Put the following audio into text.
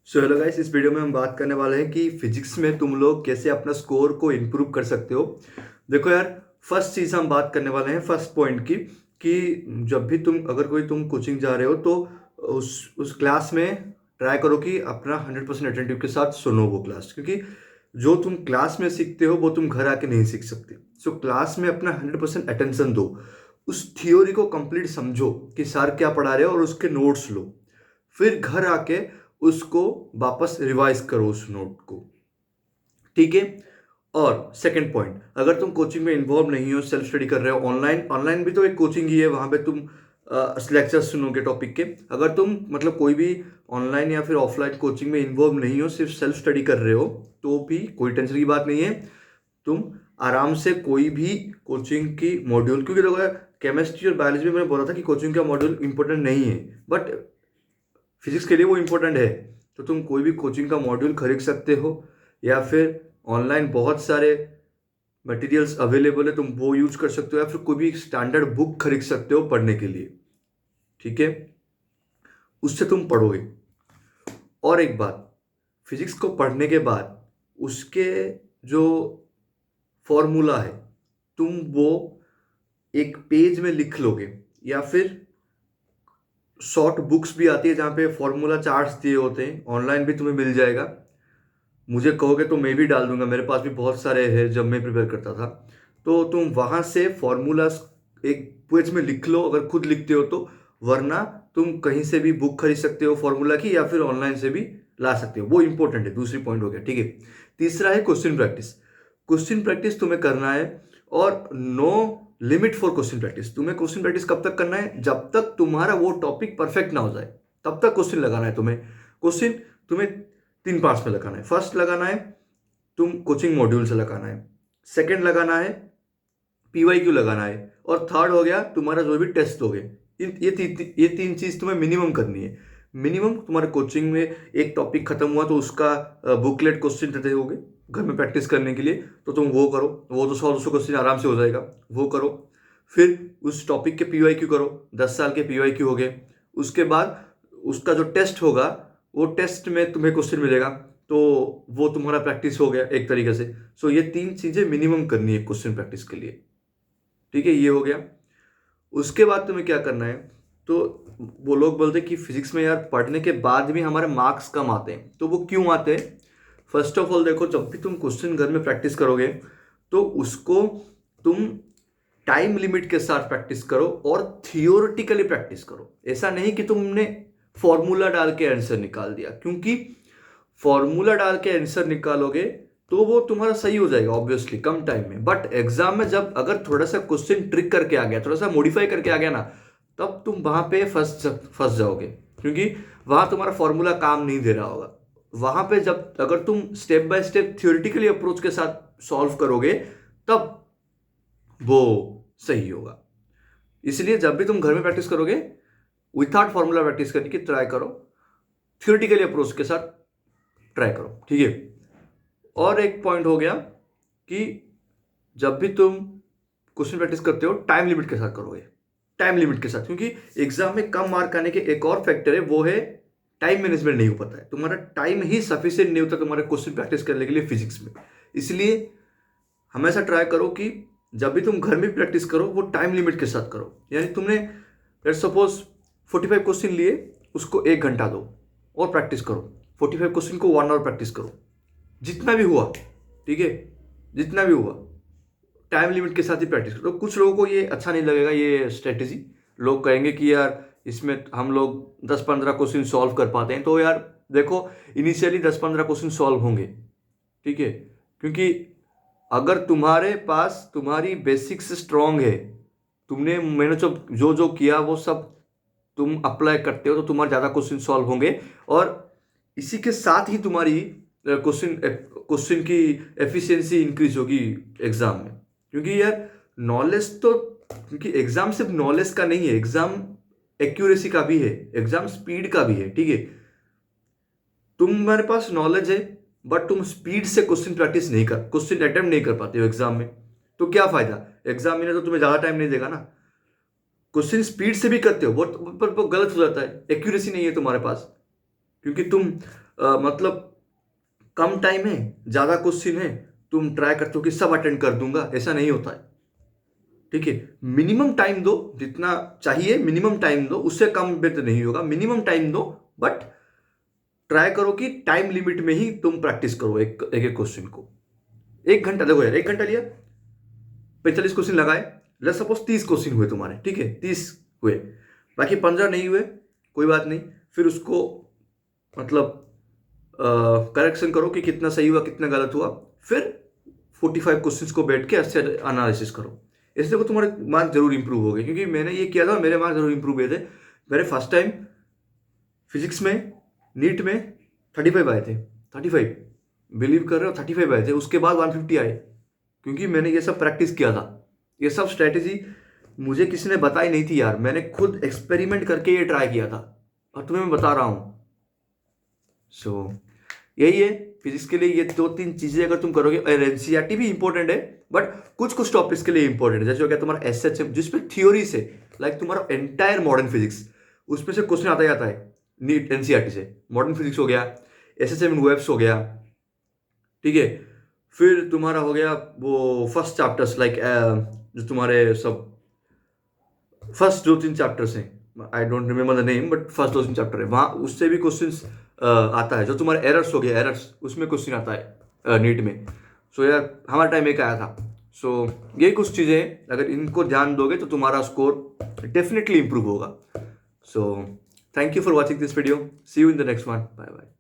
So hello guys, इस video में हम बात करने वाले हैं कि फिजिक्स में तुम लोग कैसे अपना स्कोर को इम्प्रूव कर सकते हो। देखो यार, फर्स्ट चीज़ हम बात करने वाले हैं फर्स्ट पॉइंट की कि जब भी तुम कोचिंग जा रहे हो तो उस क्लास में ट्राई करो कि अपना 100% अटेंटिव के साथ सुनो वो क्लास, क्योंकि जो तुम क्लास में सीखते हो वो तुम घर आके नहीं सीख सकते। सो क्लास में अपना 100% अटेंशन दो, उस थियोरी को कंप्लीट समझो कि सर क्या पढ़ा रहे हो और उसके नोट्स लो। फिर घर आके उसको वापस रिवाइज करो उस नोट को। ठीक है। और सेकंड पॉइंट, अगर तुम कोचिंग में इन्वॉल्व नहीं हो, सेल्फ स्टडी कर रहे हो, ऑनलाइन ऑनलाइन भी तो एक कोचिंग ही है, वहां पे तुम लेक्चर सुनोगे टॉपिक के। अगर तुम मतलब कोई भी ऑनलाइन या फिर ऑफलाइन कोचिंग में इन्वॉल्व नहीं हो, सिर्फ सेल्फ स्टडी कर रहे हो, तो भी कोई टेंशन की बात नहीं है। तुम आराम से कोई भी कोचिंग की मॉड्यूल, क्योंकि देखो यार, केमिस्ट्री और बायोलॉजी में मैंने बोला था कि कोचिंग का मॉड्यूल इंपॉर्टेंट नहीं है, बट फिजिक्स के लिए वो इम्पोर्टेंट है। तो तुम कोई भी कोचिंग का मॉड्यूल खरीद सकते हो, या फिर ऑनलाइन बहुत सारे मटेरियल्स अवेलेबल है, तुम वो यूज कर सकते हो, या फिर कोई भी स्टैंडर्ड बुक खरीद सकते हो पढ़ने के लिए। ठीक है, उससे तुम पढ़ोगे। और एक बात, फिजिक्स को पढ़ने के बाद उसके जो फॉर्मूला है, तुम वो एक पेज में लिख लोगे, या फिर शॉर्ट बुक्स भी आती है जहाँ पे फॉर्मूला चार्ट्स दिए होते हैं, ऑनलाइन भी तुम्हें मिल जाएगा। मुझे कहोगे तो मैं भी डाल दूंगा, मेरे पास भी बहुत सारे हैं जब मैं प्रिपेयर करता था। तो तुम वहाँ से फॉर्मूलाज एक पेज में लिख लो अगर खुद लिखते हो तो, वरना तुम कहीं से भी बुक खरीद सकते हो फॉर्मूला की, या फिर ऑनलाइन से भी ला सकते हो। वो इंपॉर्टेंट है, दूसरी पॉइंट हो गया। ठीक है। तीसरा है क्वेश्चन प्रैक्टिस। क्वेश्चन प्रैक्टिस तुम्हें करना है, और no limit for question practice. तुम्हें क्वेश्चन प्रैक्टिस कब तक करना है? जब तक तुम्हारा वो टॉपिक परफेक्ट ना हो जाए, तब तक क्वेश्चन लगाना है तुम्हें। क्वेश्चन तुम्हें तीन पार्ट्स में लगाना है। फर्स्ट लगाना है तुम कोचिंग मॉड्यूल से लगाना है, सेकंड लगाना है पीवाईक्यू लगाना है, और थर्ड हो गया तुम्हारा जो भी टेस्ट दोगे। ये तीन चीज तुम्हें मिनिमम करनी है। मिनिमम तुम्हारे कोचिंग में एक टॉपिक खत्म हुआ तो उसका बुकलेट क्वेश्चन देते होगे घर में प्रैक्टिस करने के लिए, तो तुम वो करो। वो तो 100-200 क्वेश्चन आराम से हो जाएगा, वो करो। फिर उस टॉपिक के पीवाईक्यू करो, 10 साल के पीवाईक्यू हो गए। उसके बाद उसका जो टेस्ट होगा, वो टेस्ट में तुम्हें क्वेश्चन मिलेगा, तो वो तुम्हारा प्रैक्टिस हो गया एक तरीके से। सो ये तीन चीजें मिनिमम करनी है क्वेश्चन प्रैक्टिस के लिए। ठीक है, ये हो गया। उसके बाद तुम्हें क्या करना है, तो वो लोग बोलते हैं कि फिजिक्स में यार पढ़ने के बाद भी हमारे मार्क्स कम आते हैं, तो वो क्यों आते हैं? फर्स्ट ऑफ ऑल देखो, जब भी तुम क्वेश्चन घर में प्रैक्टिस करोगे तो उसको तुम टाइम लिमिट के साथ प्रैक्टिस करो और थियोरिटिकली प्रैक्टिस करो। ऐसा नहीं कि तुमने फॉर्मूला डाल के आंसर निकाल दिया, क्योंकि फॉर्मूला डाल के आंसर निकालोगे तो वो तुम्हारा सही हो जाएगा ऑब्वियसली कम टाइम में, बट एग्जाम में जब अगर थोड़ा सा क्वेश्चन ट्रिक करके आ गया, थोड़ा सा मॉडिफाई करके आ गया ना, तब तुम वहां पे फंस जाओगे, क्योंकि वहां तुम्हारा फॉर्मूला काम नहीं दे रहा होगा। वहां पे जब अगर तुम step by step theoretically approach के साथ सॉल्व करोगे, तब वो सही होगा। इसलिए जब भी तुम घर में प्रैक्टिस करोगे, विथआउट फॉर्मूला प्रैक्टिस करने की ट्राई करो, थियोरिटिकली अप्रोच के साथ ट्राई करो। ठीक है। और एक पॉइंट हो गया कि जब भी तुम क्वेश्चन प्रैक्टिस करते हो, टाइम लिमिट के साथ करोगे। टाइम लिमिट के साथ, क्योंकि एग्जाम में कम मार्क आने के एक और फैक्टर है, वो है टाइम मैनेजमेंट नहीं हो पाता है। तुम्हारा टाइम ही सफिशिएंट नहीं होता तुम्हारे क्वेश्चन प्रैक्टिस करने के लिए फिजिक्स में। इसलिए हमेशा ट्राई करो कि जब भी तुम घर में प्रैक्टिस करो, वो टाइम लिमिट के साथ करो। यानी तुमने लेट्स सपोज 45 क्वेश्चन लिए, उसको 1 घंटा दो और प्रैक्टिस करो। 45 क्वेश्चन को 1 आवर प्रैक्टिस करो, जितना भी हुआ। ठीक है, जितना भी हुआ टाइम लिमिट के साथ ही प्रैक्टिस करो। तो कुछ लोगों को ये अच्छा नहीं लगेगा ये स्ट्रेटेजी, लोग कहेंगे कि यार इसमें हम लोग 10-15 क्वेश्चन सॉल्व कर पाते हैं। तो यार देखो, इनिशियली 10-15 क्वेश्चन सॉल्व होंगे, ठीक है, क्योंकि अगर तुम्हारे पास तुम्हारी बेसिक्स स्ट्रांग है, तुमने मैंने जो जो किया वो सब तुम अप्लाई करते हो, तो तुम्हारे ज़्यादा क्वेश्चन सॉल्व होंगे। और इसी के साथ ही तुम्हारी क्वेश्चन क्वेश्चन की एफिशिएंसी इंक्रीज होगी एग्जाम में। क्योंकि यार नॉलेज तो, क्योंकि एग्जाम सिर्फ नॉलेज का नहीं है, एग्जाम एक्यूरेसी का भी है, एग्जाम स्पीड का भी है। ठीक है, तुम्हारे पास नॉलेज है बट तुम स्पीड से क्वेश्चन अटेम्प्ट नहीं कर पाते हो एग्जाम में, तो क्या फायदा? एग्जामिनर तो तुम्हें ज्यादा टाइम नहीं देगा ना। क्वेश्चन स्पीड से भी करते हो, पर वो गलत हो जाता है, एक्यूरेसी नहीं है तुम्हारे पास, क्योंकि तुम मतलब कम टाइम है, ज़्यादा क्वेश्चन है, तुम ट्राई करते हो कि सब अटेंड कर दूंगा, ऐसा नहीं होता है। ठीक है, मिनिमम टाइम दो, जितना चाहिए मिनिमम टाइम दो, उससे कम में तो नहीं होगा, मिनिमम टाइम दो, बट ट्राई करो कि टाइम लिमिट में ही तुम प्रैक्टिस करो एक एक क्वेश्चन को। 1 घंटा, देखो यार 1 घंटा लिया, 45 क्वेश्चन लगाए, लेट सपोज 30 क्वेश्चन हुए तुम्हारे, ठीक है 30 हुए, बाकी 15 नहीं हुए, कोई बात नहीं, फिर उसको मतलब करेक्शन करो कि कितना सही हुआ कितना गलत हुआ, फिर 45 क्वेश्चंस को बैठ के अच्छे एनालिसिस करो। इससे देखो तुम्हारे मार्क्स जरूर इंप्रूव हो गए, क्योंकि मैंने ये किया था, मेरे मार्क्स जरूर इंप्रूव हुए थे। मेरे फर्स्ट टाइम फिजिक्स में नीट में 35 आए थे, 35, बिलीव कर रहे हो 35 आए थे, उसके बाद 150 आए, क्योंकि मैंने ये सब प्रैक्टिस किया था। ये सब स्ट्रैटेजी मुझे किसी ने बताई नहीं थी यार, मैंने खुद एक्सपेरिमेंट करके ये ट्राई किया था, और तुम्हें मैं बता रहा हूँ। सो यही है फिजिक्स के लिए, ये 2-3 चीजें अगर तुम करोगे, और एनसीईआरटी भी इंपॉर्टेंट है, बट कुछ कुछ टॉपिक्स के लिए इंपॉर्टेंट है, जैसे हो गया तुम्हारा एसएचएम, जिसपे थ्योरी से, लाइक तुम्हारा एंटायर मॉडर्न फिजिक्स, उसमें से क्वेश्चन आता ही आता है नीट एनसीईआरटी से। मॉडर्न फिजिक्स हो गया, एसएचएम इन वेव्स हो गया, ठीक है, फिर तुम्हारा हो गया वो फर्स्ट चैप्टर्स, लाइक जो तुम्हारे सब फर्स्ट 2-3 चैप्टर्स हैं, I don't remember the name, but first 2-3 chapter है, वहाँ उससे भी क्वेश्चंस आता है। जो तुम्हारे एरर्स हो गए, एरर्स, उसमें क्वेश्चन आता है नीट में। सो यार हमारा टाइम एक आया था। सो ये कुछ चीज़ें हैं, अगर इनको ध्यान दोगे तो तुम्हारा स्कोर डेफिनेटली इंप्रूव होगा। So thank you for watching this video, see you in the next one, bye bye.